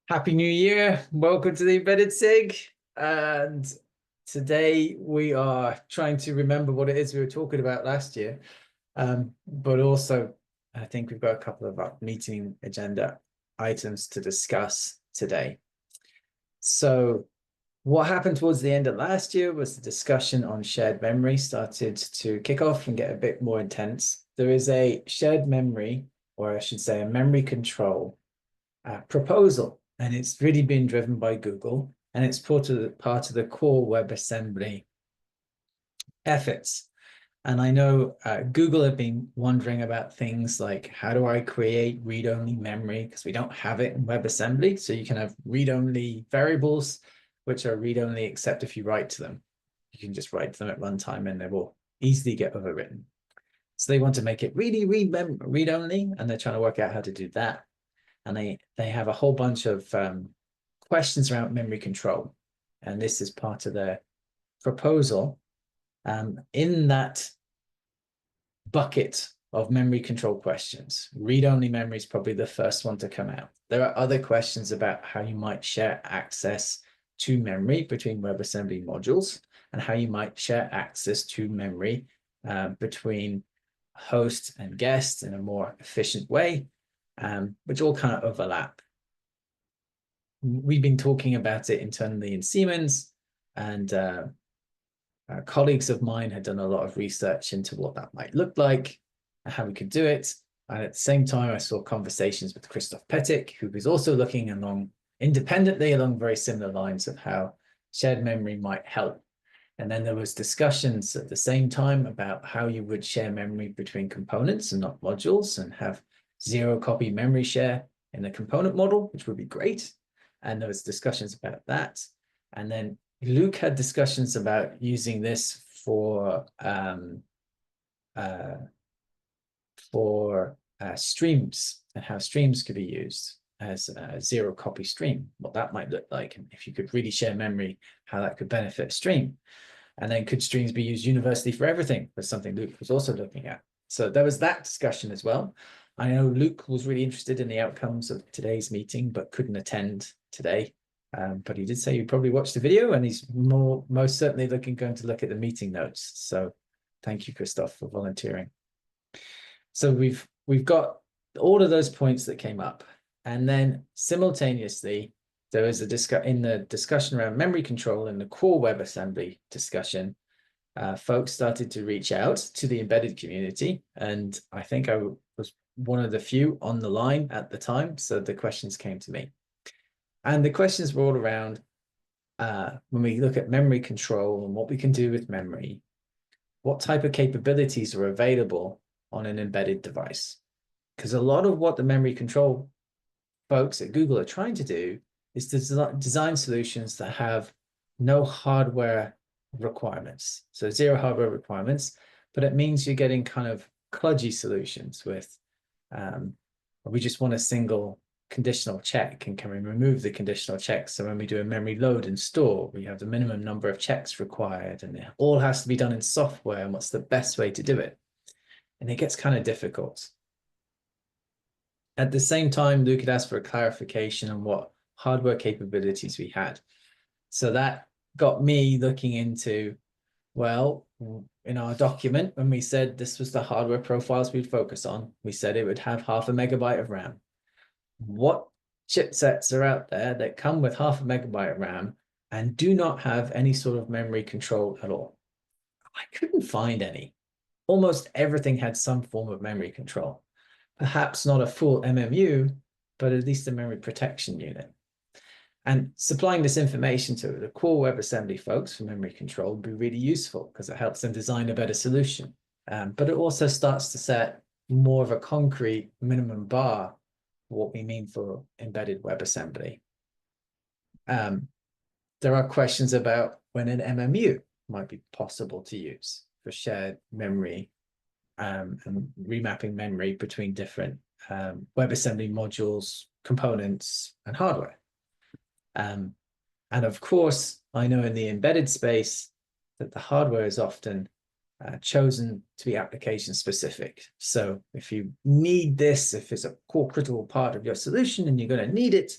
Happy New Year. Welcome to the Embedded SIG. And today we are trying to remember what it is we were talking about last year. But also, I think we've got a couple of meeting agenda items to discuss today. So what happened towards the end of last year was the discussion on shared memory started to kick off and get a bit more intense. There is a shared memory, or I should say a memory control proposal, and it's really been driven by Google, and it's part of the core WebAssembly efforts. And I know Google have been wondering about things like, how do I create read-only memory? Because we don't have it in WebAssembly. So you can have read-only variables, which are read-only except if you write to them. You can just write to them at runtime and they will easily get overwritten. So they want to make it really read-only, and they're trying to work out how to do that. And they have a whole bunch of questions around memory control. And this is part of their proposal. In that bucket of memory control questions, read-only memory is probably the first one to come out. There are other questions about how you might share access to memory between WebAssembly modules and how you might share access to memory between host and guest in a more efficient way, which all kind of overlap. We've been talking about it internally in Siemens, and colleagues of mine had done a lot of research into what that might look like and how we could do it. And at the same time, I saw conversations with Christoph Pettick, who was also looking independently along very similar lines of how shared memory might help. And then there was discussions at the same time about how you would share memory between components and not modules, and have zero copy memory share in the component model, which would be great. And there was discussions about that. And then Luke had discussions about using this for streams, and how streams could be used as a zero copy stream, what that might look like, and if you could really share memory, how that could benefit a stream. And then could streams be used universally for everything? That's something Luke was also looking at. So there was that discussion as well. I know Luke was really interested in the outcomes of today's meeting, but couldn't attend today. But he did say he probably watched the video, and he's most certainly going to look at the meeting notes. So thank you, Christoph, for volunteering. So we've got all of those points that came up. And then simultaneously, there was in the discussion around memory control in the core WebAssembly discussion, folks started to reach out to the embedded community. And I think I was one of the few on the line at the time. So the questions came to me. And the questions were all around when we look at memory control and what we can do with memory, what type of capabilities are available on an embedded device? Because a lot of what the memory control folks at Google are trying to do is to design solutions that have no hardware requirements. So zero hardware requirements, but it means you're getting kind of kludgy solutions with, we just want a single conditional check, and can we remove the conditional checks? So when we do a memory load and store, we have the minimum number of checks required, and it all has to be done in software, and what's the best way to do it? And it gets kind of difficult. At the same time, Luke had asked for a clarification on what hardware capabilities we had. So that got me looking into, well, in our document, when we said this was the hardware profiles we'd focus on, we said it would have 0.5 MB of RAM. What chipsets are out there that come with 0.5 MB of RAM and do not have any sort of memory control at all? I couldn't find any. Almost everything had some form of memory control. Perhaps not a full MMU, but at least a memory protection unit. And supplying this information to the core WebAssembly folks for memory control would be really useful, because it helps them design a better solution. But it also starts to set more of a concrete minimum bar for what we mean for embedded WebAssembly. There are questions about when an MMU might be possible to use for shared memory and remapping memory between different WebAssembly modules, components, and hardware. And of course, I know in the embedded space that the hardware is often chosen to be application specific. So if you need this, if it's a core critical part of your solution and you're going to need it,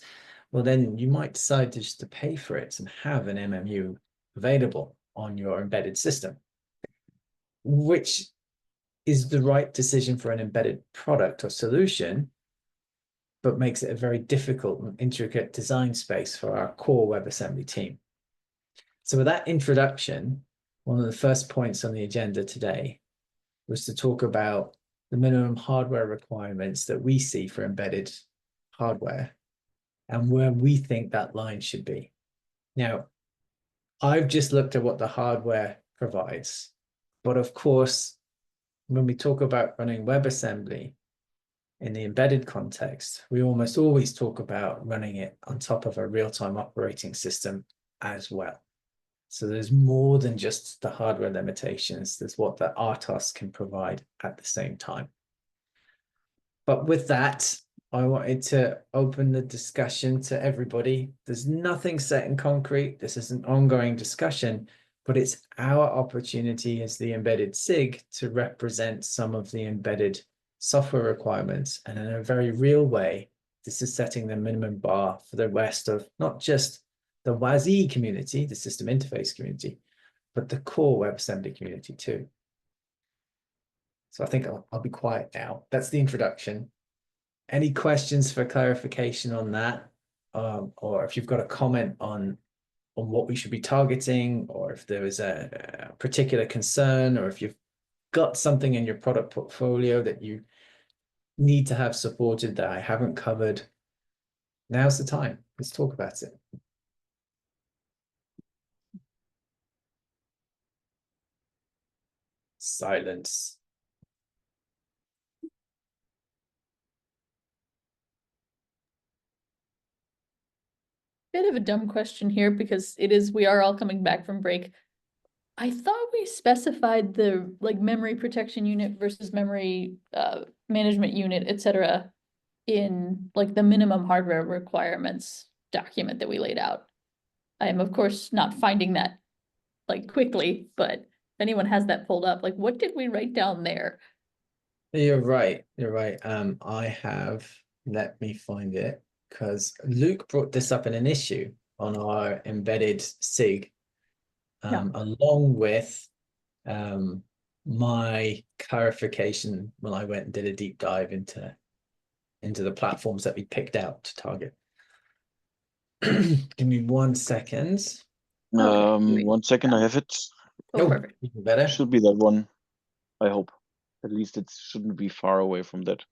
well, then you might decide just to pay for it and have an MMU available on your embedded system, which is the right decision for an embedded product or solution, but makes it a very difficult and intricate design space for our core WebAssembly team. So with that introduction, one of the first points on the agenda today was to talk about the minimum hardware requirements that we see for embedded hardware and where we think that line should be. Now, I've just looked at what the hardware provides, but of course, when we talk about running WebAssembly in the embedded context, we almost always talk about running it on top of a real-time operating system as well. So there's more than just the hardware limitations. There's what the RTOS can provide at the same time. But with that, I wanted to open the discussion to everybody. There's nothing set in concrete. This is an ongoing discussion, but it's our opportunity as the embedded SIG to represent some of the embedded software requirements. And in a very real way, this is setting the minimum bar for the rest of not just the WASI community, the system interface community, but the core WebAssembly community too. So I think I'll be quiet now. That's the introduction. Any questions for clarification on that? Or if you've got a comment on what we should be targeting, or if there is a particular concern, or if you've got something in your product portfolio that you need to have supported that I haven't covered, now's the time. Let's talk about it. Silence. Bit of a dumb question here because we are all coming back from break. I thought we specified the memory protection unit versus memory management unit, etc., in the minimum hardware requirements document that we laid out. I am of course not finding that quickly, but if anyone has that pulled up, what did we write down there? You're right. You're right. Let me find it, because Luke brought this up in an issue on our embedded SIG, along with my clarification when I went and did a deep dive into the platforms that we picked out to target. Give me 1 second. Okay. 1 second, I have it. Oh, perfect. Even better. Should be that one, I hope. At least it shouldn't be far away from that.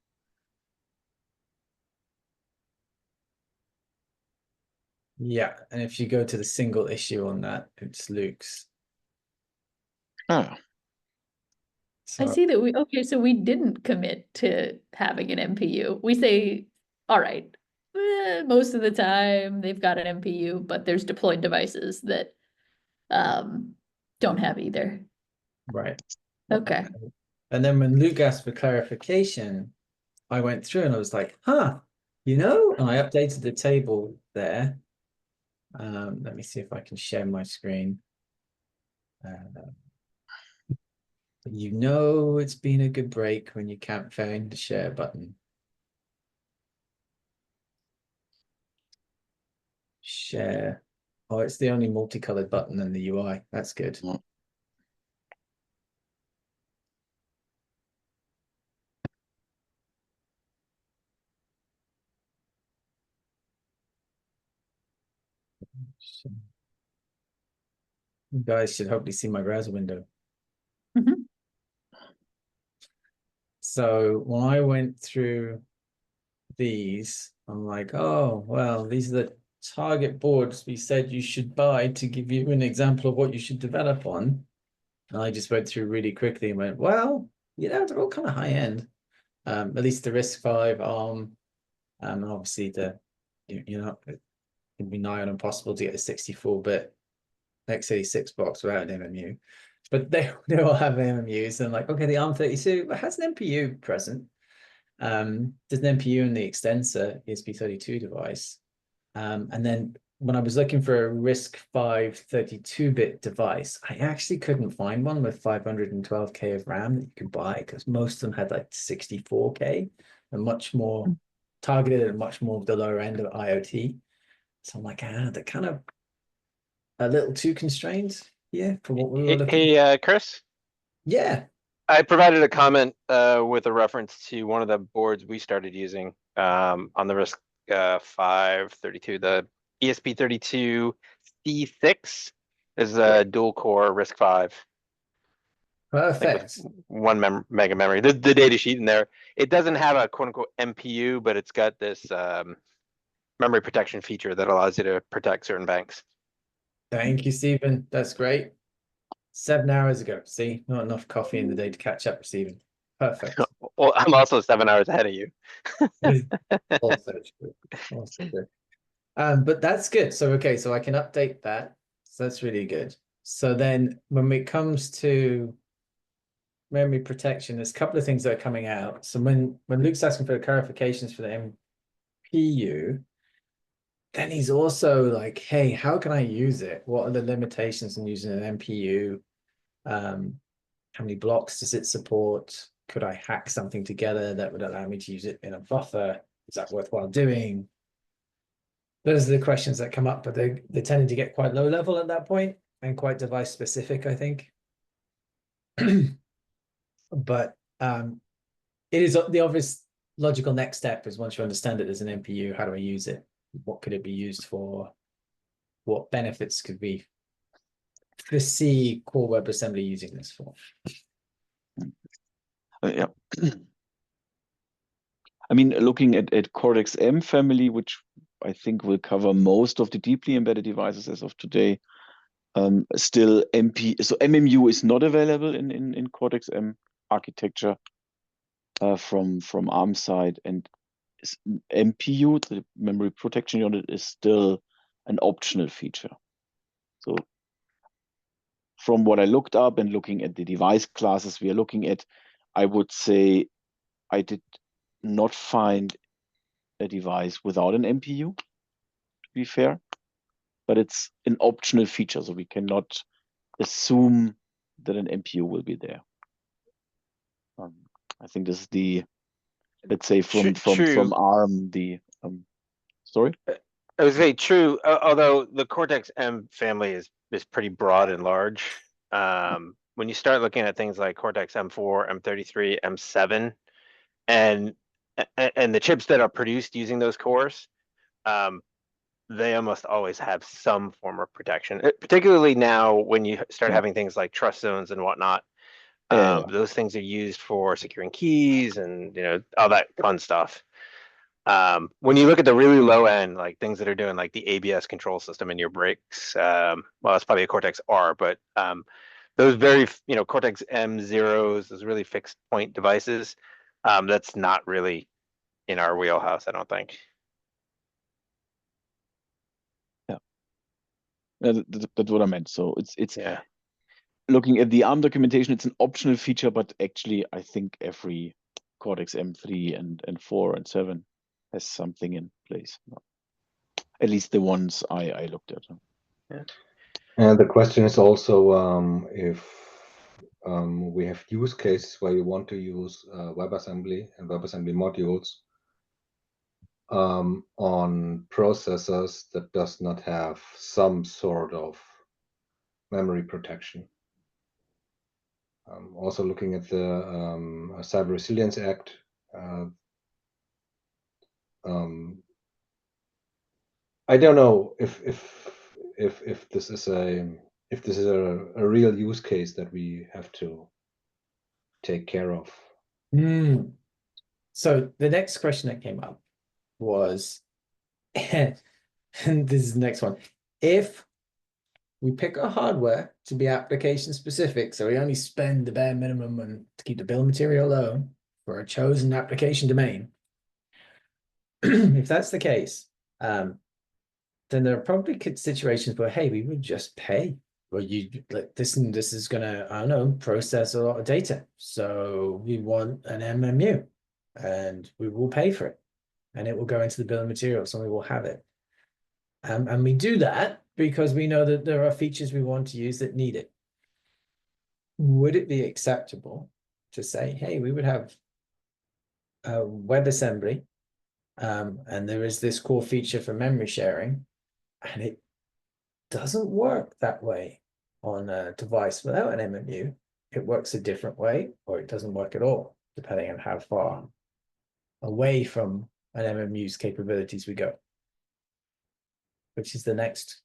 Yeah, and if you go to the single issue on that, it's Luke's. Ah, I see that so we didn't commit to having an MPU. We say, all right, most of the time they've got an MPU, but there's deployed devices that don't have either. Right. Okay. And then when Luke asked for clarification, I went through and I was like, and I updated the table there. Let me see if I can share my screen. It's been a good break when you can't find the share button. Share. Oh, it's the only multicolored button in the UI. That's good. yeah. You guys should hopefully see my browser window. Mhm. So when I went through these, I'm like, oh, well, these are the target boards we said you should buy to give you an example of what you should develop on. And I just went through really quickly and went, well, they're all kind of high end. At least the RISC-V ARM, and obviously it can be nigh on impossible to get a 64-bit x86 box without an MMU. But they all have MMUs, and like, okay, the ARM32 has an MPU present. There's an MPU in the extensor ESP32 device. And then when I was looking for a RISC-V 32-bit device, I actually couldn't find one with 512K of RAM that you could buy, because most of them had like 64K and much more targeted and much more the lower end of IoT. So I'm like, they're kind of a little too constrained, yeah, for what we were Hey, looking for. hey, Chris, Yeah. I provided a comment with a reference to one of the boards we started using on the RISC 532, the ESP32 C6 is a dual core RISC 5. I think with Perfect. 1 mega memory. The data sheet in there, it doesn't have a quote unquote MPU, but it's got this memory protection feature that allows you to protect certain banks. Thank you, Stephen. That's great. 7 hours ago. See, not enough coffee in the day to catch up, Stephen. Perfect. Well, I'm also 7 hours ahead of you. Also true. Also true. But that's good. So okay, so I can update that. So that's really good. So then when it comes to memory protection, there's a couple of things that are coming out. So when Luke's asking for the clarifications for the MPU, then he's also like, hey, how can I use it? What are the limitations in using an MPU? How many blocks does it support? Could I hack something together that would allow me to use it in a buffer? Is that worthwhile doing? Those are the questions that come up, but they tended to get quite low level at that point and quite device specific, I think. But it is the obvious logical next step is once you understand it as an MPU, how do I use it? What could it be used for? What benefits could we foresee core WebAssembly using this for? Yeah. I mean, looking at Cortex-M family, which I think will cover most of the deeply embedded devices as of today, still so MMU is not available in Cortex-M architecture from ARM side, and MPU, the memory protection unit, is still an optional feature. So from what I looked up and looking at the device classes we are looking at, I would say I did not find a device without an MPU, to be fair, but it's an optional feature, so we cannot assume that an MPU will be there. I think this is the, let's say from ARM, the sorry? I would say true, although the Cortex-M family is pretty broad and large. When you start looking at things like Cortex-M4, M33, M7, and the chips that are produced using those cores, they almost always have some form of protection, particularly now when you start having things like trust zones and whatnot. Those things are used for securing keys and all that fun stuff. When you look at the really low end, like things that are doing like the ABS control system in your brakes, well, it's probably a Cortex R, but those very, Cortex M0s, those really fixed point devices, that's not really in our wheelhouse, I don't think. Yeah, that's what I meant. So it's yeah. Looking at the ARM documentation, it's an optional feature, but actually I think every Cortex M3 and 4 and 7 has something in place. At least the ones I looked at. Yeah. And the question is also if we have use cases where you want to use WebAssembly and WebAssembly modules on processors that does not have some sort of memory protection. Also looking at the Cyber Resilience Act, I don't know if this is a real use case that we have to take care of. So the next question that came up was, and this is the next one, if we pick our hardware to be application specific, so we only spend the bare minimum and to keep the bill of material low for a chosen application domain, if that's the case, then there are probably situations where, hey, we would just pay. Well, you like this, and this is gonna, I don't know, process a lot of data. So we want an MMU, and we will pay for it, and it will go into the bill of materials, and we will have it. And we do that because we know that there are features we want to use that need it. Would it be acceptable to say, hey, we would have a WebAssembly, and there is this core feature for memory sharing, And it doesn't work that way on a device without an MMU. It works a different way, or it doesn't work at all, depending on how far away from an MMU's capabilities we go. Which is the next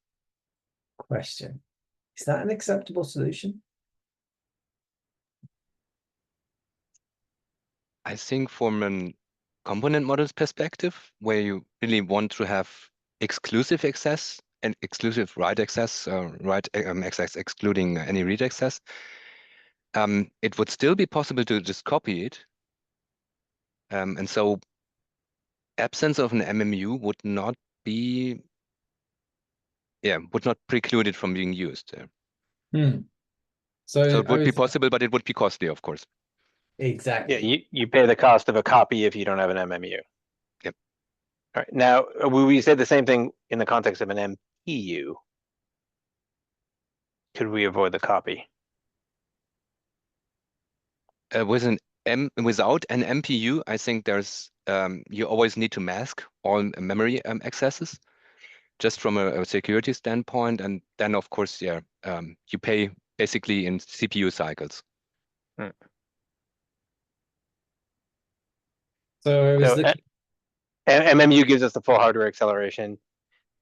question. Is that an acceptable solution? I think from a component models perspective, where you really want to have exclusive access and exclusive write access, access excluding any read access, it would still be possible to just copy it. And so absence of an MMU would not be, would not preclude it from being used. So it would be possible, but it would be costly, of course. Exactly. Yeah, you pay the cost of a copy if you don't have an MMU. Yep. All right. Now, we said the same thing in the context of an MPU. Could we avoid the copy? Without an MPU, I think there's you always need to mask all memory accesses, just from a security standpoint, and then of course, you pay basically in CPU cycles. So I was looking. MMU gives us the full hardware acceleration.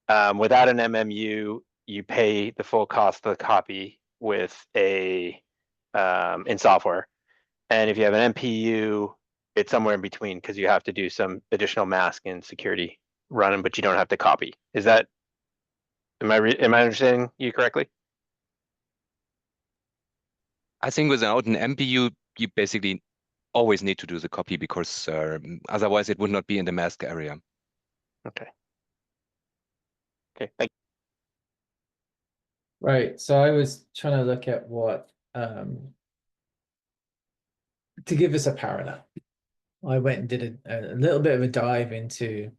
Without an MMU, you pay the full cost of the copy with a in software. And if you have an MPU, it's somewhere in between because you have to do some additional mask and security running, but you don't have to copy. Is that, am I understanding you correctly? I think without an MPU, you basically always need to do the copy because otherwise it would not be in the mask area. Okay. Okay. Thank you. Right. So I was trying to look at what to give us a parallel. I went and did a little bit of a dive into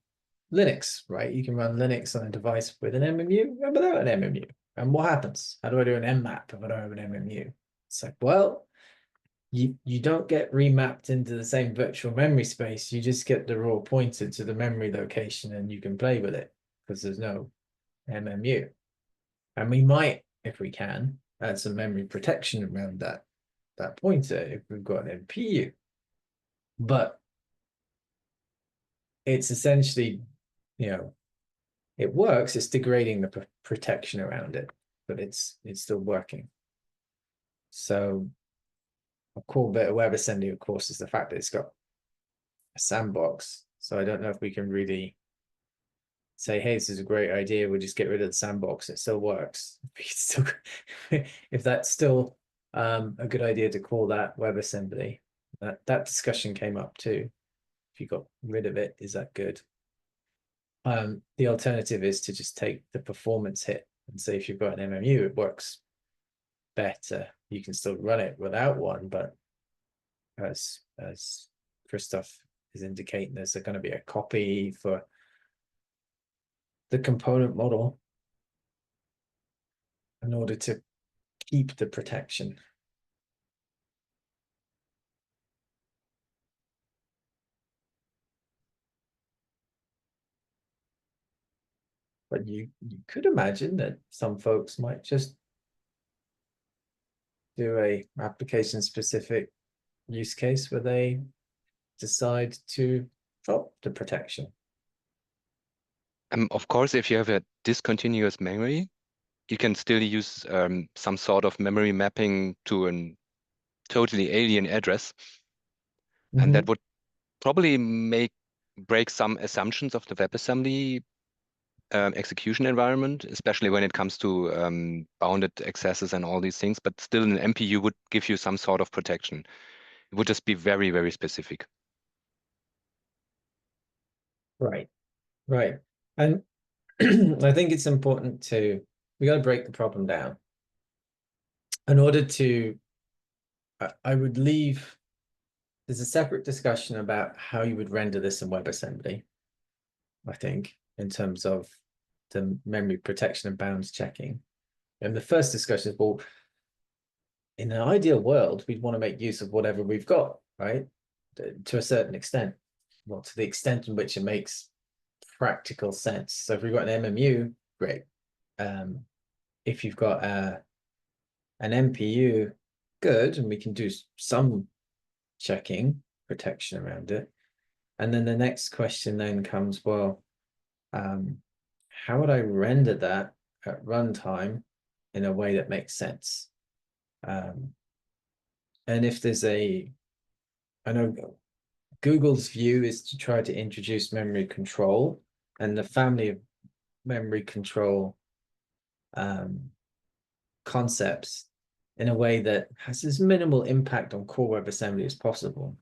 Linux, right? You can run Linux on a device with an MMU and without an MMU. And what happens? How do I do an mmap if I don't have an MMU? It's like, well, you don't get remapped into the same virtual memory space. You just get the raw pointer to the memory location and you can play with it because there's no MMU. And we might, if we can, add some memory protection around that pointer if we've got an MPU. But it's essentially, it works, it's degrading the protection around it, but it's still working. So a cool bit of WebAssembly, of course, is the fact that it's got a sandbox. So I don't know if we can really say, hey, this is a great idea, we'll just get rid of the sandbox, it still works. If that's still a good idea to call that WebAssembly, that discussion came up too. If you got rid of it, is that good? The alternative is to just take the performance hit and say if you've got an MMU, it works better. You can still run it without one, but as Christoph is indicating, there's going to be a copy for the component model in order to keep the protection. But you could imagine that some folks might just do a application specific use case where they decide to drop the protection. Of course, if you have a discontinuous memory, you can still use some sort of memory mapping to a totally alien address. And that would probably break some assumptions of the WebAssembly execution environment, especially when it comes to bounded accesses and all these things. But still, an MPU would give you some sort of protection. It would just be very, very specific. Right. And I think it's important we got to break the problem down. In order to, I would leave, there's a separate discussion about how you would render this in WebAssembly, I think, in terms of the memory protection and bounds checking. And the first discussion is, well, in an ideal world, we'd want to make use of whatever we've got, right? To a certain extent. Well, to the extent in which it makes practical sense. So if we've got an MMU, great. if you've got an MPU, good, and we can do some checking protection around it. And then the next question then comes, well, how would I render that at runtime in a way that makes sense? And if there's I know Google's view is to try to introduce memory control, and the family of memory control concepts in a way that has as minimal impact on core WebAssembly as possible.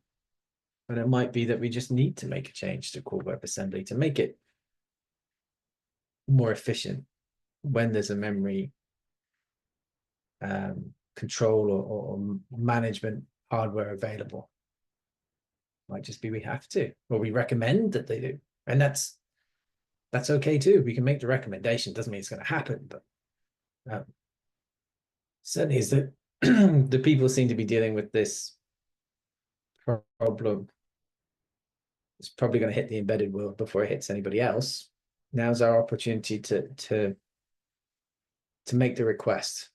But it might be that we just need to make a change to core WebAssembly to make it more efficient when there's a memory control or management hardware available. Might just be we have to, or we recommend that they do, and that's okay too. We can make the recommendation. Doesn't mean it's going to happen, but certainly is that the people seem to be dealing with this problem. It's probably going to hit the embedded world before it hits anybody else. Now's our opportunity to make the request.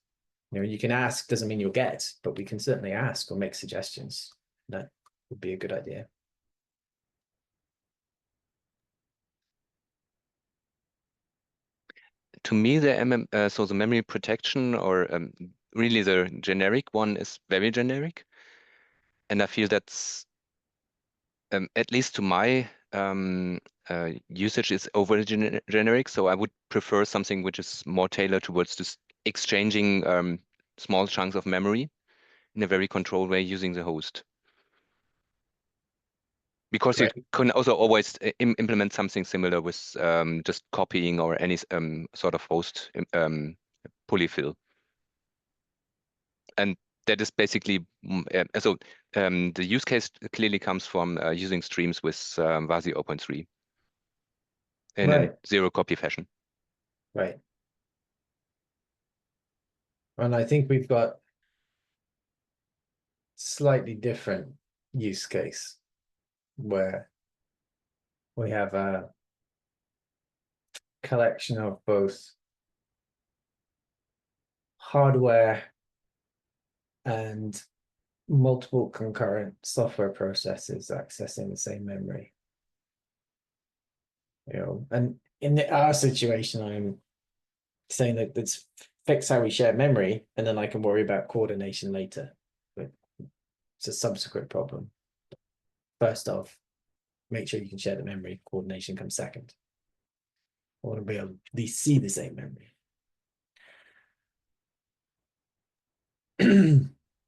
You know, you can ask, doesn't mean you'll get, but we can certainly ask or make suggestions. That would be a good idea. To me, so the memory protection, or really the generic one, is very generic, and I feel that's at least to my usage is over generic. So I would prefer something which is more tailored towards just exchanging small chunks of memory in a very controlled way using the host. Because you can also always implement something similar with just copying or any sort of host polyfill. And that is basically, the use case clearly comes from using streams with WASI 0.3 in a zero copy fashion. Right. And I think we've got slightly different use case where we have a collection of both hardware and multiple concurrent software processes accessing the same memory. You know, and in our situation, I'm saying that let's fix how we share memory, and then I can worry about coordination later. But it's a subsequent problem. First off, make sure you can share the memory. Coordination comes second. I want to be able to at least see the same memory.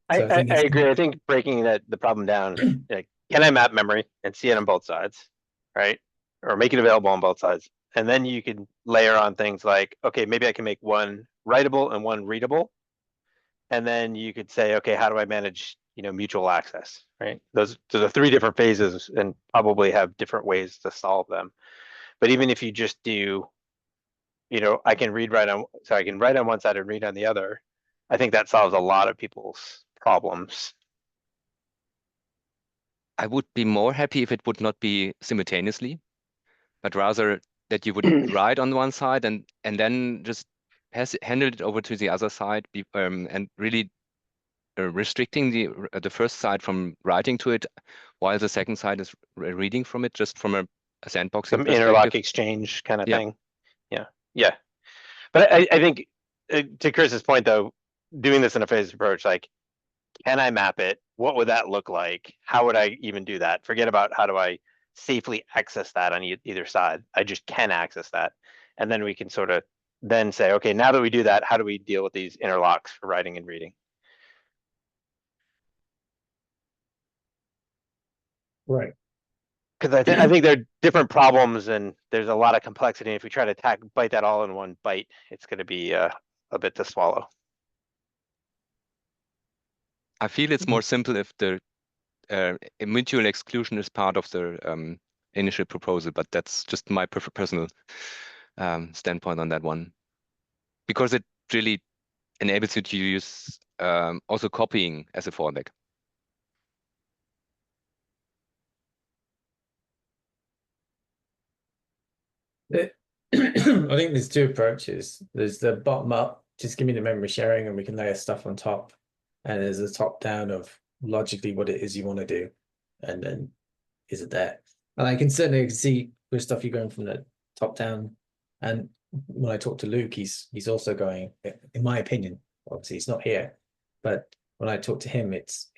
I agree. I think breaking the problem down, like, can I map memory and see it on both sides, right? Or make it available on both sides. And then you can layer on things like, okay, maybe I can make one writable and one readable. And then you could say, okay, how do I manage, mutual access, right? Those are three different phases and probably have different ways to solve them. But even if you just do, I can write on one side and read on the other, I think that solves a lot of people's problems. I would be more happy if it would not be simultaneously, but rather that you would write on one side and then just handle it over to the other side, and really restricting the first side from writing to it, while the second side is reading from it, just from a sandboxing Some perspective. interlock exchange kind of thing. Yeah. But I think, to Chris's point though, doing this in a phased approach, like, can I map it? What would that look like? How would I even do that? Forget about how do I safely access that on either side. I just can access that. And then we can sort of then say, okay, now that we do that, how do we deal with these interlocks for writing and reading? Right. Because I think they're different problems and there's a lot of complexity. If we try to bite that all in one bite, it's going to be a bit to swallow. I feel it's more simple if the mutual exclusion is part of the initial proposal, but that's just my personal standpoint on that one, because it really enables you to use also copying as a fallback. I think there's two approaches. There's the bottom up, just give me the memory sharing and we can layer stuff on top. And there's a top down of logically what it is you want to do. And then is it there? And I can certainly see with stuff you're going from the top down. And when I talk to Luke, he's also going, in my opinion, obviously he's not here, but when I talk to him, it's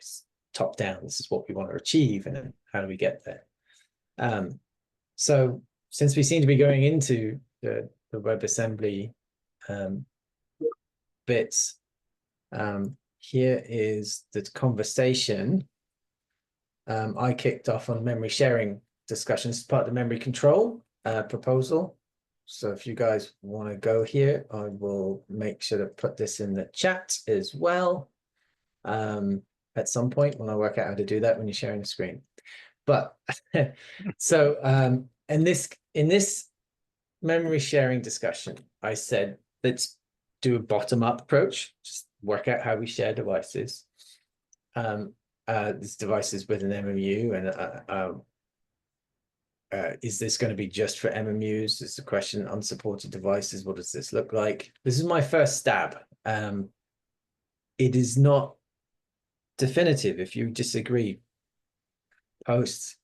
top down. This is what we want to achieve, and then how do we get there? So since we seem to be going into the WebAssembly bits, here is the conversation I kicked off on memory sharing discussions, part of the memory control proposal. So if you guys want to go here, I will make sure to put this in the chat as well at some point when I work out how to do that when you're sharing the screen. But so in this memory sharing discussion, I said, let's do a bottom-up approach, just work out how we share devices. These devices with an MMU, and is this going to be just for MMUs? Is the question unsupported devices? What does this look like? This is my first stab. It is not definitive. If you disagree, post.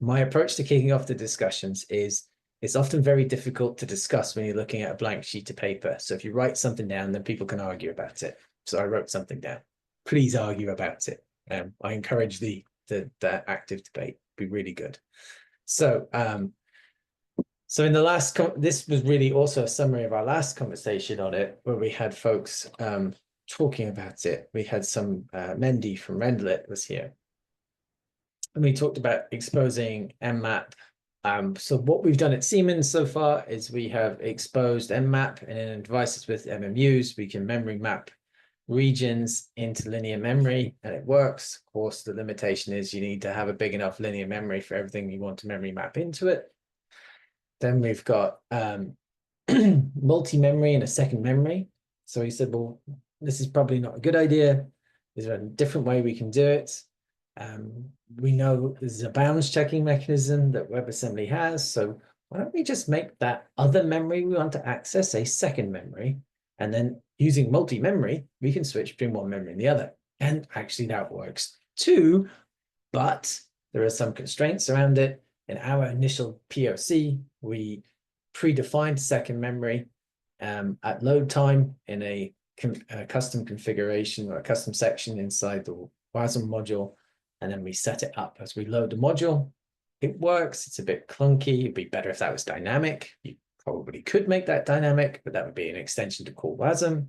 My approach to kicking off the discussions is it's often very difficult to discuss when you're looking at a blank sheet of paper. So if you write something down, then people can argue about it. So I wrote something down. Please argue about it. I encourage the active debate. Be really good. So so in the last this was really also a summary of our last conversation on it, where we had folks talking about it. We had some Mendy from Rendlet was here, and we talked about exposing mmap. So what we've done at Siemens so far is we have exposed mmap, and in devices with MMUs, we can memory map regions into linear memory, and it works. Of course, the limitation is you need to have a big enough linear memory for everything you want to memory map into it. Then we've got multi-memory and a second memory. So he said, well, this is probably not a good idea. Is there a different way we can do it? We know there's a bounds checking mechanism that WebAssembly has. So why don't we just make that other memory we want to access a second memory? And then using multi-memory, we can switch between one memory and the other. And actually that works too, but there are some constraints around it. In our initial POC, we predefined second memory at load time in a custom configuration or a custom section inside the WASM module. And then we set it up as we load the module. It works. It's a bit clunky. It'd be better if that was dynamic. You probably could make that dynamic, but that would be an extension to core-Wasm.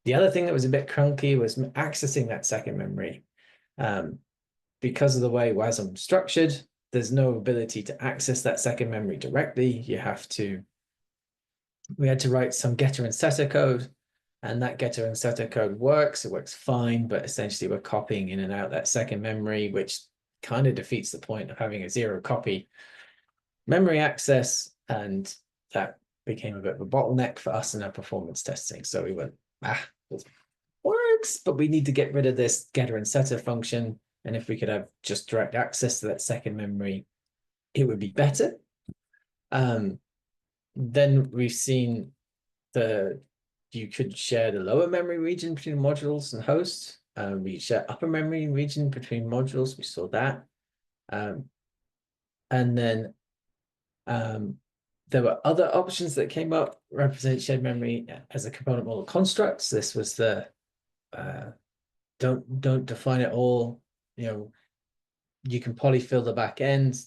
The other thing that was a bit clunky was accessing that second memory. Because of the way WASM is structured, there's no ability to access that second memory directly. We had to write some getter and setter code, and that getter and setter code works. It works fine, but essentially we're copying in and out that second memory, which kind of defeats the point of having a zero copy memory access. And that became a bit of a bottleneck for us in our performance testing. So we went, this works, but we need to get rid of this getter and setter function. And if we could have just direct access to that second memory, it would be better. Then we've seen you could share the lower memory region between modules and hosts. We share upper memory region between modules. We saw that. And then there were other options that came up, represent shared memory as a component model constructs. This was the don't define it all. You can polyfill the back end,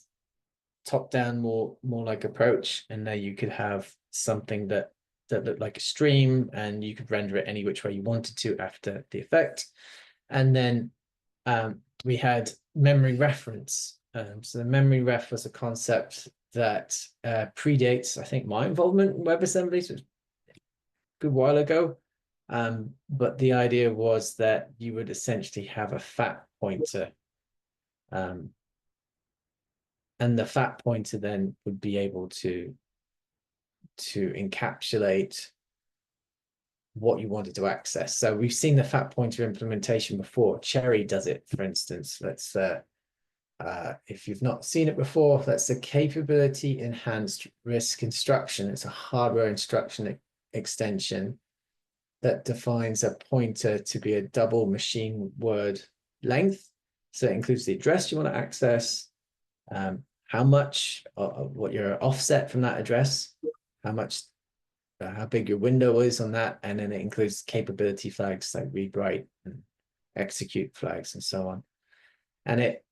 top down more like approach, and there you could have something that looked like a stream, and you could render it any which way you wanted to after the effect. And then we had memory reference. So the memory ref was a concept that predates, I think, my involvement in WebAssembly, so a good while ago. But the idea was that you would essentially have a fat pointer, and the fat pointer then would be able to encapsulate what you wanted to access. So we've seen the fat pointer implementation before. Cherry does it, for instance. if you've not seen it before, that's a capability enhanced RISC instruction. It's a hardware instruction extension that defines a pointer to be a double machine word length. So it includes the address you want to access, how much, what your offset from that address, how much, how big your window is on that, and then it includes capability flags like read, write, and execute flags, and so on. And it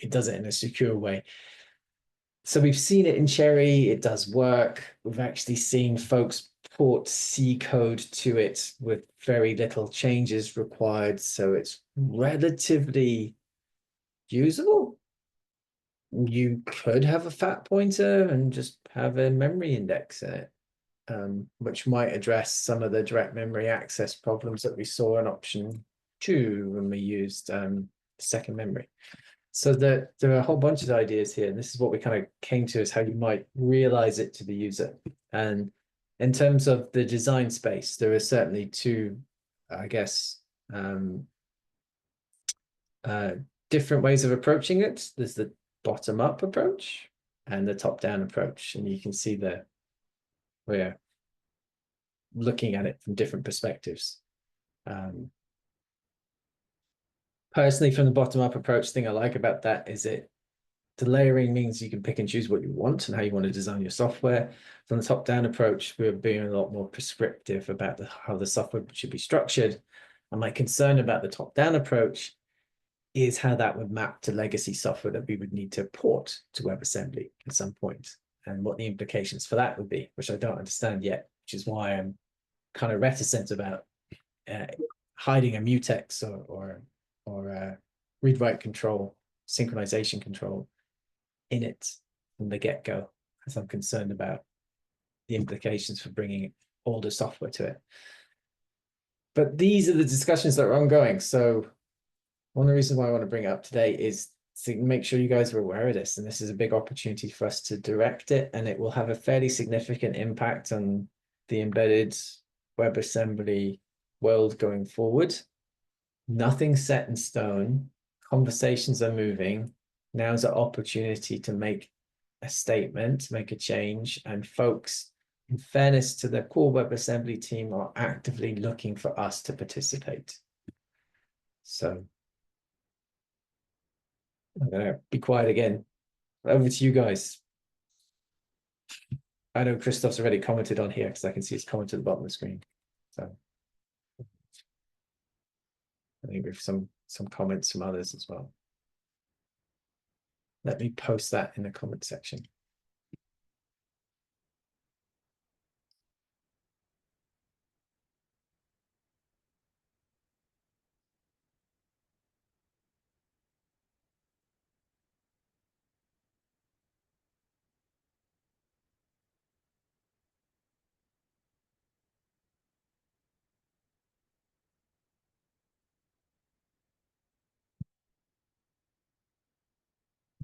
does it in a secure way. So we've seen it in Cherry, it does work. We've actually seen folks port C code to it with very little changes required. So it's relatively usable. You could have a fat pointer and just have a memory index in it, which might address some of the direct memory access problems that we saw in option 2 when we used second memory. So there are a whole bunch of ideas here, and this is what we kind of came to, is how you might realize it to the user. And in terms of the design space, there are certainly two, I guess, different ways of approaching it. There's the bottom-up approach and the top-down approach, and you can see that we're looking at it from different perspectives. Personally, from the bottom-up approach, thing I like about that is the layering means you can pick and choose what you want and how you want to design your software. From the top-down approach, we're being a lot more prescriptive about how the software should be structured. And my concern about the top-down approach is how that would map to legacy software that we would need to port to WebAssembly at some point, and what the implications for that would be, which I don't understand yet, which is why I'm kind of reticent about hiding a mutex or read-write control, synchronization control in it from the get-go, because I'm concerned about the implications for bringing older software to it. But these are the discussions that are ongoing. So one of the reasons why I want to bring it up today is to make sure you guys are aware of this. And this is a big opportunity for us to direct it, and it will have a fairly significant impact on the embedded WebAssembly world going forward. Nothing's set in stone. Conversations are moving. Now's an opportunity to make a statement, make a change, and folks, in fairness to the core WebAssembly team, are actively looking for us to participate. So I'm gonna be quiet again. Over to you guys. I know Christoph's already commented on here because I can see his comment at the bottom of the screen. So I think we have some comments from others as well. Let me post that in the comment section.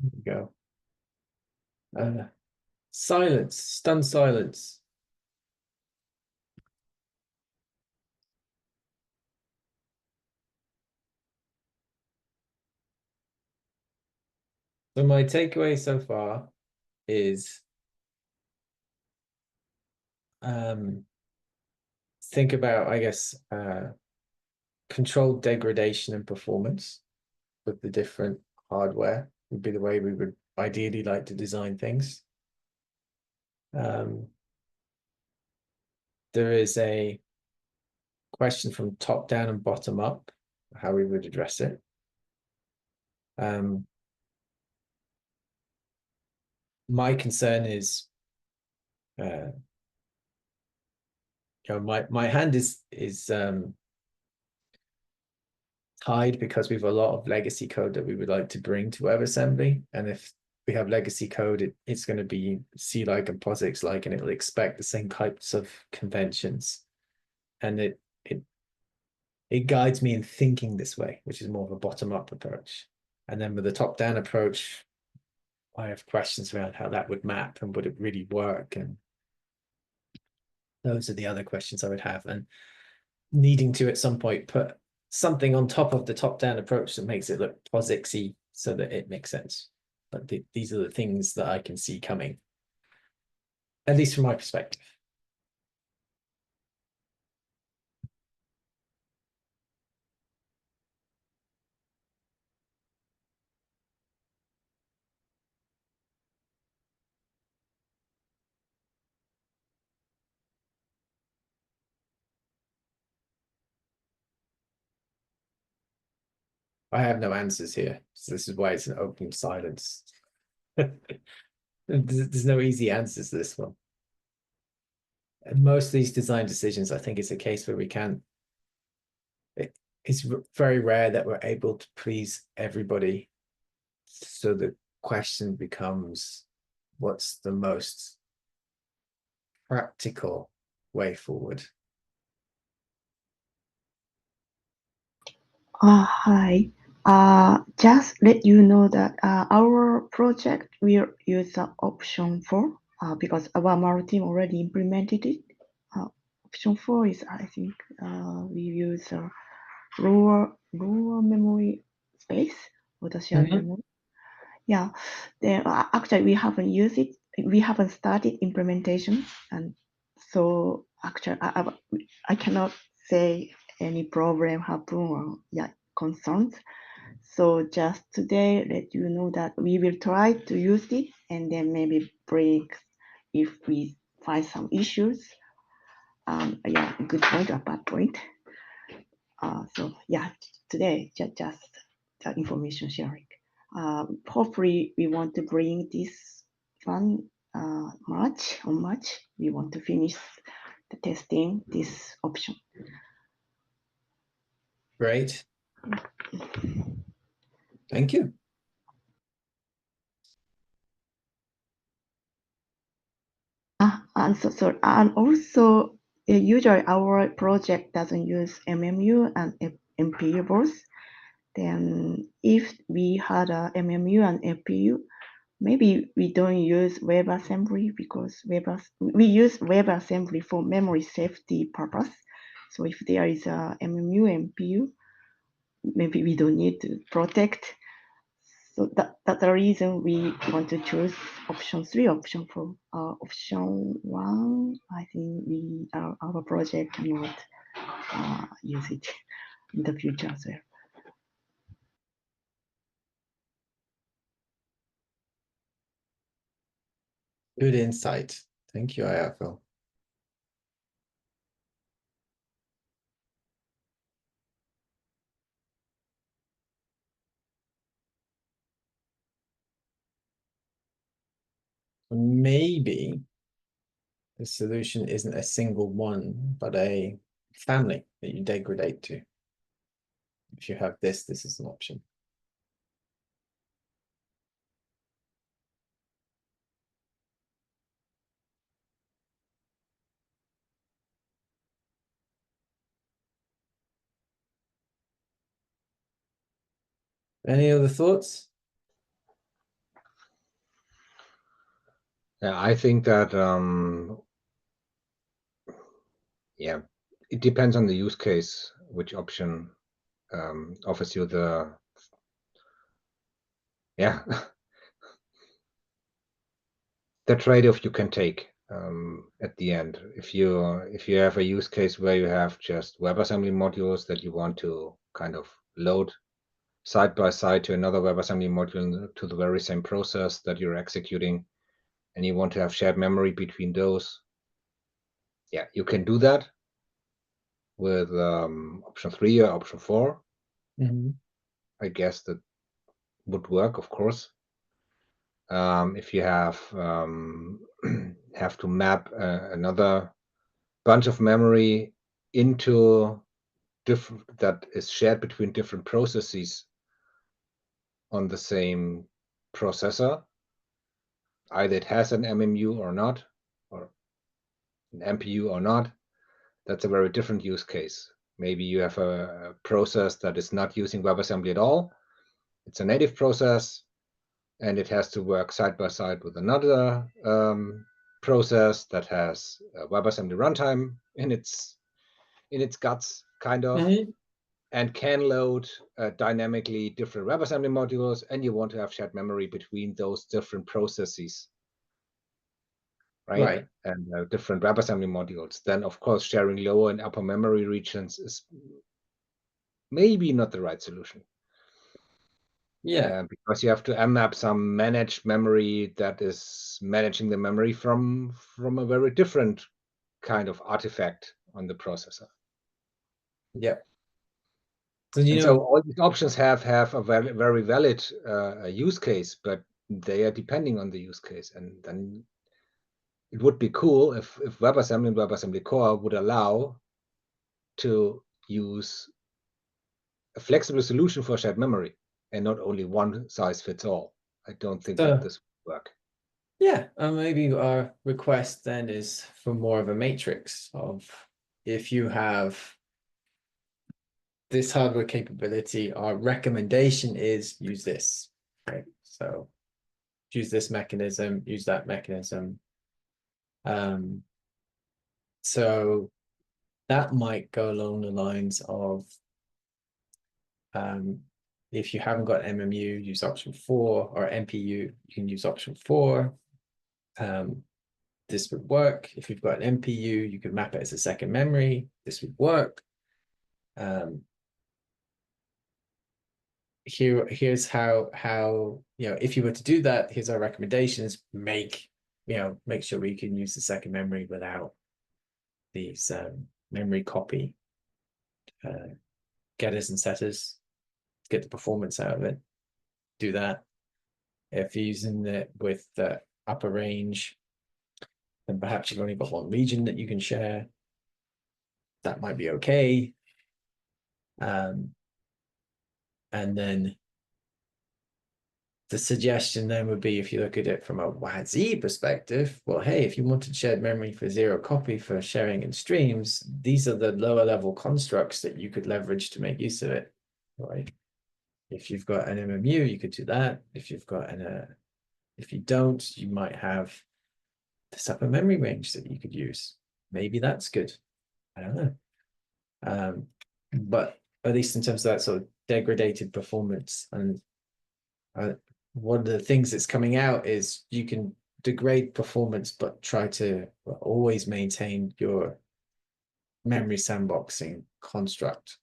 There we go. Silence, stunned silence. So my takeaway so far is think about, I guess, controlled degradation and performance with the different hardware would be the way we would ideally like to design things. There is a question from top down and bottom up, how we would address it. My concern is, you know, my hand is tied because we have a lot of legacy code that we would like to bring to WebAssembly, and if we have legacy code, it's going to be C-like and POSIX-like, and it'll expect the same types of conventions, and it guides me in thinking this way, which is more of a bottom-up approach. And then with the top-down approach, I have questions around how that would map and would it really work, and those are the other questions I would have, and needing to at some point put something on top of the top-down approach that makes it look POSIX-y so that it makes sense. But these are the things that I can see coming, at least from my perspective. I have no answers here, so this is why it's an open silence. There's no easy answers to this one. And most of these design decisions, I think it's a case where we can't. It's very rare that we're able to please everybody. So the question becomes, what's the most practical way forward? Hi. Just let you know that our project will use the option 4 because our model team already implemented it. Option 4 is, I think, we use lower memory space for the shared memory. Yeah. Then actually we haven't used it. We haven't started implementation, and so actually I cannot say any problem happen or concerns. So just today, let you know that we will try to use it and then maybe break if we find some issues. Good point or bad point. So yeah, today just the information sharing. Hopefully we want to bring this one March. We want to finish the testing this option. Great. Thank you. And also usually our project doesn't use MMU and MPU both. Then if we had a MMU and MPU, maybe we don't use WebAssembly because we use WebAssembly for memory safety purpose. So if there is a MMU, MPU, maybe we don't need to protect. So that's the reason we want to choose option 3, option 4. Option 1, I think our project cannot use it in the future as well. Good insight. Thank you, Ayako. Maybe the solution isn't a single one, but a family that you degrade to. If you have this is an option. Any other thoughts? Yeah, I think that it depends on the use case, which option offers you the the trade-off you can take at the end. If you have a use case where you have just WebAssembly modules that you want to kind of load side by side to another WebAssembly module to the very same process that you're executing, and you want to have shared memory between those, you can do that with option 3 or option 4. I guess that would work, of course. If you have to map another bunch of memory into that is shared between different processes on the same processor, either it has an MMU or not, or an MPU or not, that's a very different use case. Maybe you have a process that is not using WebAssembly at all. It's a native process, and it has to work side by side with another process that has a WebAssembly runtime in its guts, kind of. and can load dynamically different WebAssembly modules, and you want to have shared memory between those different processes, right? And different WebAssembly modules, then of course sharing lower and upper memory regions is maybe not the right solution. Yeah. Because you have to mmap some managed memory that is managing the memory from a very different kind of artifact on the processor. Yep. So you know, so all these options have a very, very valid use case, but they are depending on the use case. And then it would be cool if WebAssembly and WebAssembly Core would allow to use a flexible solution for shared memory and not only one size fits all. I don't think that this would work. Yeah, and maybe our request then is for more of a matrix of, if you have this hardware capability, our recommendation is use this, right? So use this mechanism, use that mechanism. So that might go along the lines of, if you haven't got MMU, use option 4, or MPU, you can use option 4. This would work. If you've got an MPU, you could map it as a second memory. This would work. Here's how if you were to do that, here's our recommendations. Make sure we can use the second memory without these memory copy getters and setters. Get the performance out of it. Do that. If you're using it with the upper range, then perhaps you've only got one region that you can share. That might be okay. And then the suggestion then would be, if you look at it from a WASI perspective, well, hey, if you wanted shared memory for zero copy for sharing in streams, these are the lower level constructs that you could leverage to make use of it, right? If you've got an MMU, you could do that. If you've got if you don't, you might have this upper memory range that you could use. Maybe that's good. I don't know. But at least in terms of that sort of degraded performance, and one of the things that's coming out is you can degrade performance, but try to always maintain your memory sandboxing construct.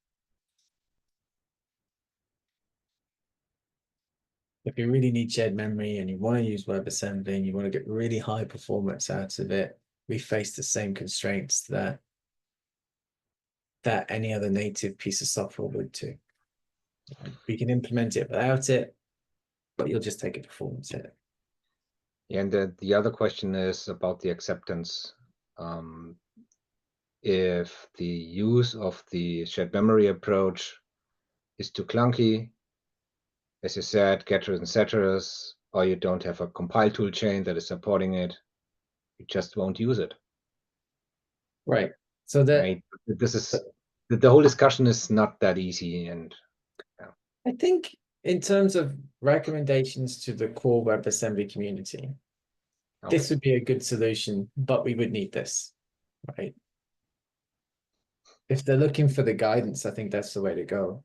If you really need shared memory and you want to use WebAssembly and you want to get really high performance out of it, we face the same constraints that any other native piece of software would too. We can implement it without it, but you'll just take a performance hit. Yeah, and the other question is about the acceptance. If the use of the shared memory approach is too clunky, as you said, getters and setters, or you don't have a compile tool chain that is supporting it, you just won't use it. Right. So that right? This is the whole discussion is not that easy, and I think in terms of recommendations to the core WebAssembly community, this would be a good solution, but we would need this, right? If they're looking for the guidance, I think that's the way to go.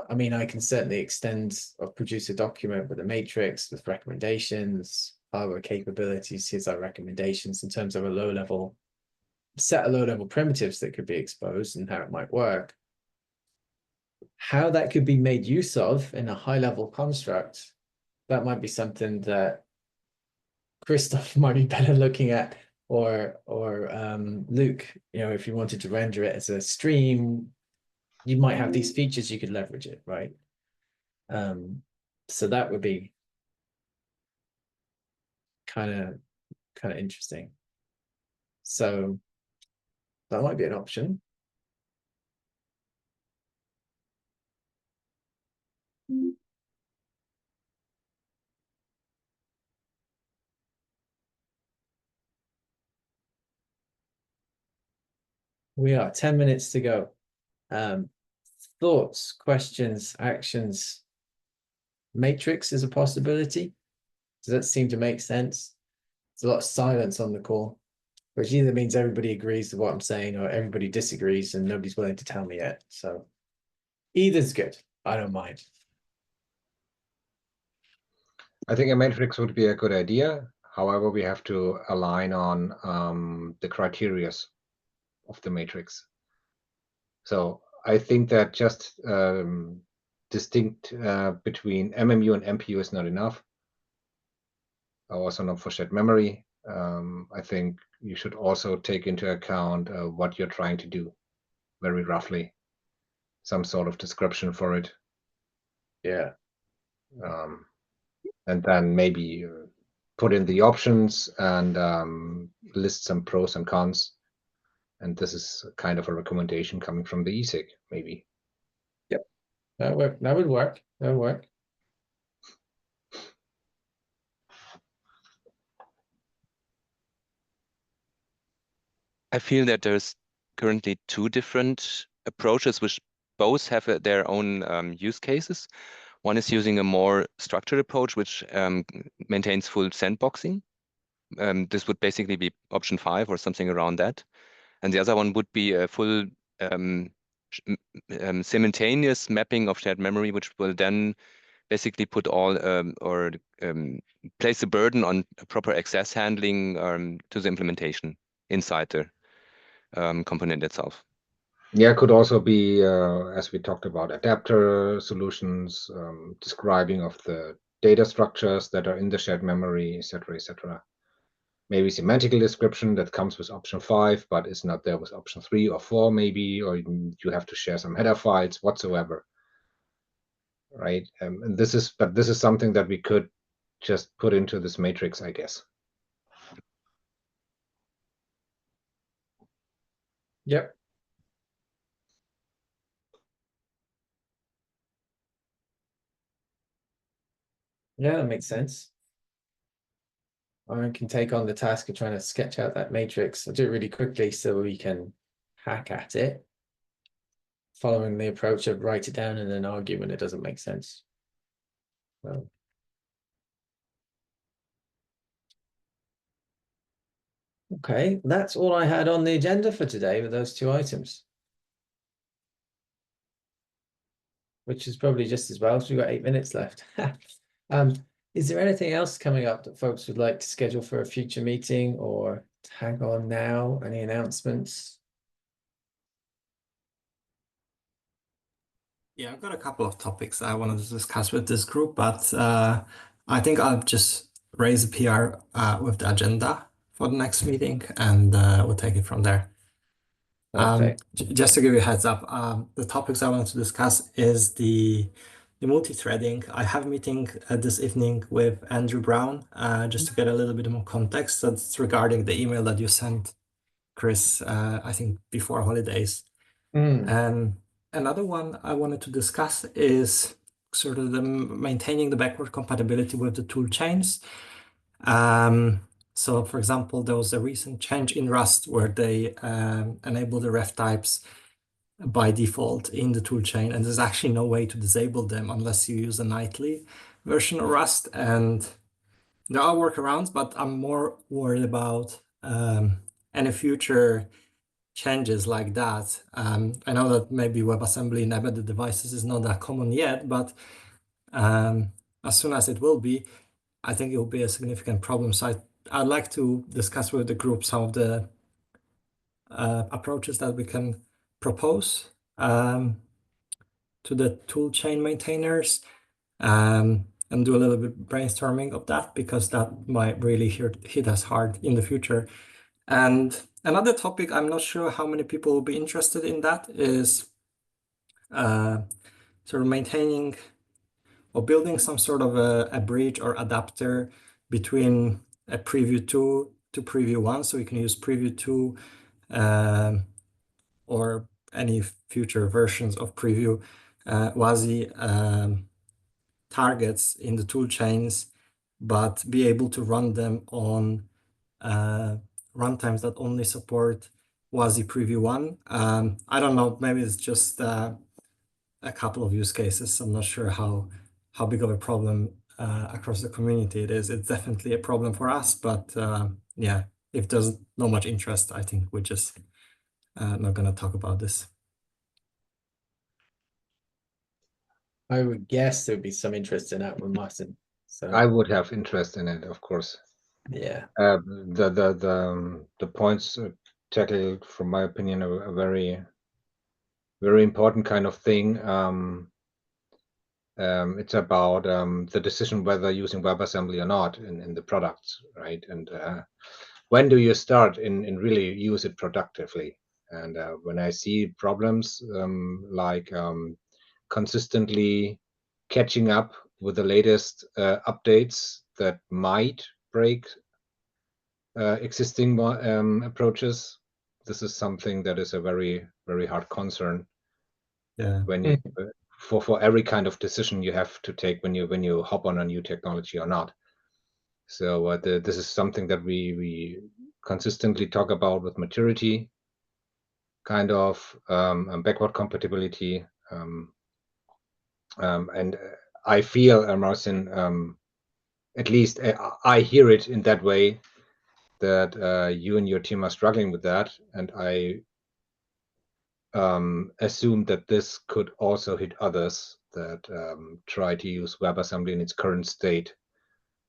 I mean, I can certainly extend or produce a document with a matrix with recommendations, hardware capabilities. Here's our recommendations in terms of a low-level set of low-level primitives that could be exposed and how it might work. How that could be made use of in a high-level construct, that might be something that Christoph might be better looking at, or Luke, if you wanted to render it as a stream, you might have these features, you could leverage it, right? So that would be kind of interesting. So that might be an option. We are 10 minutes to go. Thoughts, questions, actions. Matrix is a possibility. Does that seem to make sense? There's a lot of silence on the call. which either means everybody agrees to what I'm saying or everybody disagrees and nobody's willing to tell me yet. So either's good. I don't mind. I think a matrix would be a good idea. However, we have to align on the criteria of the matrix. So I think that just distinct between MMU and MPU is not enough. Also not for shared memory. I think you should also take into account what you're trying to do, very roughly, some sort of description for it. Yeah. And then maybe put in the options and list some pros and cons. And this is kind of a recommendation coming from the SIG, maybe. Yep. That would work. That would work. I feel that there's currently two different approaches which both have their own use cases. One is using a more structured approach, which maintains full sandboxing. This would basically be option 5 or something around that. And the other one would be a full simultaneous mapping of shared memory, which will then basically put all place the burden on proper access handling to the implementation inside the component itself. Yeah, it could also be, as we talked about, adapter solutions, describing of the data structures that are in the shared memory, etc., etc. Maybe semantical description that comes with option 5, but is not there with option 3 or 4, maybe, or you have to share some header files whatsoever, right? And this is something that we could just put into this matrix, I guess. Yep. Yeah, that makes sense. I can take on the task of trying to sketch out that matrix. I'll do it really quickly so we can hack at it, following the approach of write it down and then argue when it doesn't make sense. Well, okay, that's all I had on the agenda for today with those 2 items. Which is probably just as well, so we've got 8 minutes left. Is there anything else coming up that folks would like to schedule for a future meeting or tag on now? Any announcements? Yeah, I've got a couple of topics I wanted to discuss with this group, but I think I'll just raise a PR with the agenda for the next meeting, and we'll take it from there. Perfect. Just to give you a heads up, the topics I want to discuss is the multi-threading. I have a meeting this evening with Andrew Brown, just to get a little bit more context. That's regarding the email that you sent, Chris, I think before holidays. Another one I wanted to discuss is sort of the maintaining the backward compatibility with the tool chains. So for example, there was a recent change in Rust where they enable the ref types by default in the toolchain, and there's actually no way to disable them unless you use a nightly version of Rust. And there are workarounds, but I'm more worried about any future changes like that. I know that maybe WebAssembly in embedded devices is not that common yet, but as soon as it will be, I think it will be a significant problem. So I'd like to discuss with the group some of the approaches that we can propose to the toolchain maintainers, and do a little bit brainstorming of that, because that might really hit us hard in the future. And another topic, I'm not sure how many people will be interested in that, is sort of maintaining or building some sort of a bridge or adapter between a preview 2 to preview 1, so you can use preview 2 or any future versions of preview WASI targets in the tool chains, but be able to run them on runtimes that only support WASI preview 1. I don't know, maybe it's just a couple of use cases. I'm not sure how big of a problem across the community it is. It's definitely a problem for us, but yeah, if there's not much interest, I think we're just not going to talk about this. I would guess there would be some interest in that with Martin. So I would have interest in it, of course. yeah. The points tackled, from my opinion, a very, very important kind of thing. It's about the decision whether using WebAssembly or not in the products, right? And when do you start in really use it productively? And when I see problems like consistently catching up with the latest updates that might break existing approaches, this is something that is a very, very hard concern. Yeah. When you, for every kind of decision you have to take when you hop on a new technology or not. So this is something that we consistently talk about with maturity, kind of backward compatibility, and I feel, Marcin, at least I hear it in that way, that you and your team are struggling with that, and I assume that this could also hit others that try to use WebAssembly in its current state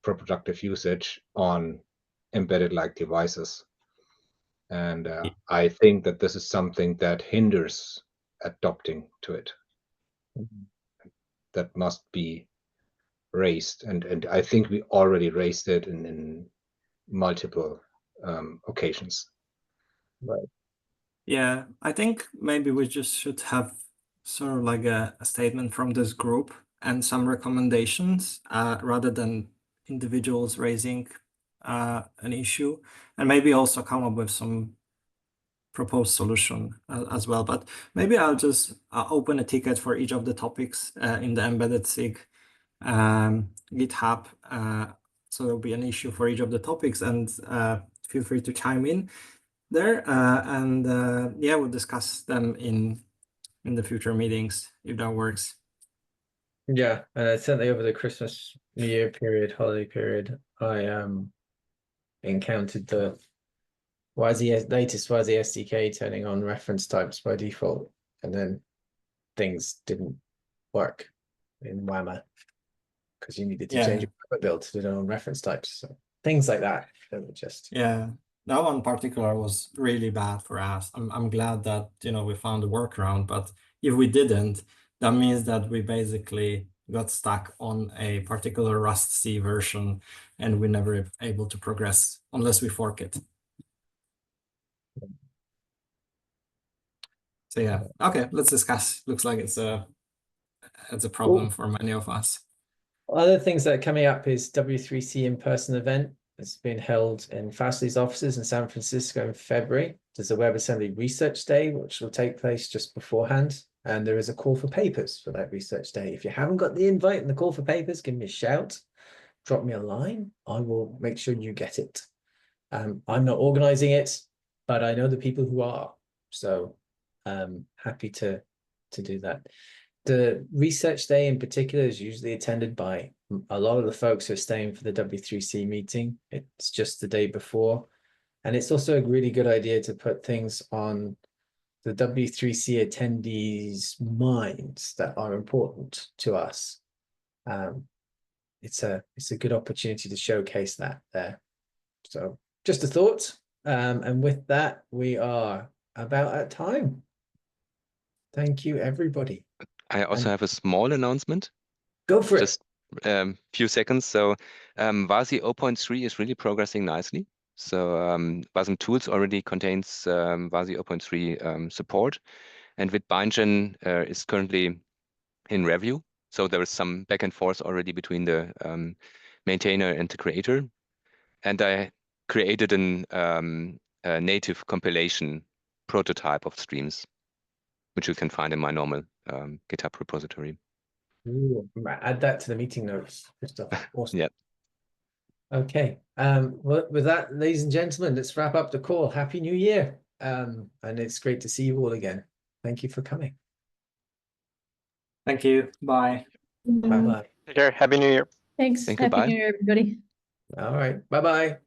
for productive usage on embedded-like devices. And I think that this is something that hinders adopting to it. That must be raised, and I think we already raised it in multiple occasions. Right. Yeah, I think maybe we just should have sort of like a statement from this group and some recommendations rather than individuals raising an issue, and maybe also come up with some proposed solution as well. But maybe I'll just open a ticket for each of the topics in the embedded SIG GitHub. So there'll be an issue for each of the topics, and feel free to chime in there. And yeah, we'll discuss them in the future meetings if that works. Yeah, certainly over the Christmas, New Year period, holiday period, I encountered the WASI latest WASI SDK turning on reference types by default, and then things didn't work in WAMA because you needed to change your build to do it on reference types. So things like that were just that one in particular was really bad for us. I'm glad that we found a workaround, but if we didn't, that means that we basically got stuck on a particular Rust C version and we're never able to progress unless we fork it. So yeah, okay, let's discuss. Looks like it's a problem for many of us. Other things that are coming up is W3C in-person event. It's been held in Fastly's offices in San Francisco in February. There's a WebAssembly Research Day, which will take place just beforehand. And there is a call for papers for that research day. If you haven't got the invite and the call for papers, give me a shout. Drop me a line. I will make sure you get it. I'm not organizing it, but I know the people who are. So happy to do that. The research day in particular is usually attended by a lot of the folks who are staying for the W3C meeting. It's just the day before. And it's also a really good idea to put things on the W3C attendees' minds that are important to us. It's a good opportunity to showcase that there. So just a thought. And with that, we are about at time. Thank you, everybody. I also have a small announcement. Go for Just few seconds. So WASI 0.3 is really progressing nicely. So WASM Tools already contains WASI 0.3 support, and with Bindgen is currently in review. So there is some back and forth already between the maintainer and the creator. And I created a native compilation prototype of streams, which you can find in my normal GitHub repository. Ooh, add that to the meeting notes. Good stuff. Awesome. Yeah. Okay. Well, with that, ladies and gentlemen, let's wrap up the call. Happy New Year. And it's great to see you all again. Thank you for coming. Thank you. Bye. Bye-bye. Take care. Happy New Year. Thanks. Thank you, Happy bye. New Year, everybody. All right. Bye-bye.